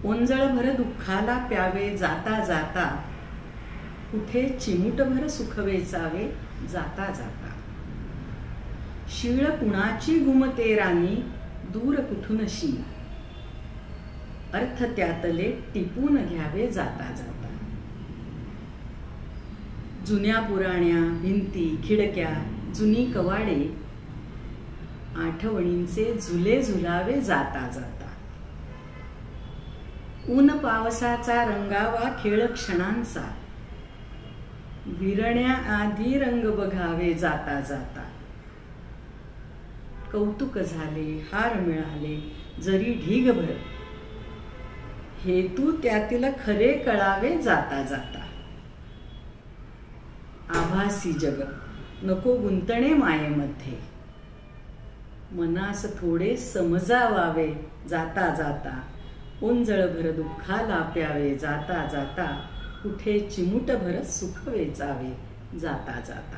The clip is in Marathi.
ओंजळभर दुःखाला प्यावे जाता जाता, कुठे चिमूटभर सुख वेचावे जाता जाता. शीळ कुणाची घुमते राणी दूर कुठूनशी, अर्थ त्यातले टिपून घ्यावे जाता जाता. जुन्या पुराण्या भिंती खिडक्या जुनी कवाडे, आठवणींचे झुले झुलावे जाता जाता. ऊन पावसाचा रंगावा खेळ क्षणांचा, विरण्याआधी रंग बघावे जाता जाता. कौतुक झाले हार मिळाले जरी ढीगभर, हेतू त्यातील खरे कळावे जाता जाता. आभासी जग नको गुंतणे मायेमध्ये, मनास थोडे समजावावे जाता जाता. ओंजळभर दुःखाला प्यावे जाता जाता, कुठे चिमूटभर सुख वेचावे जाता जाता.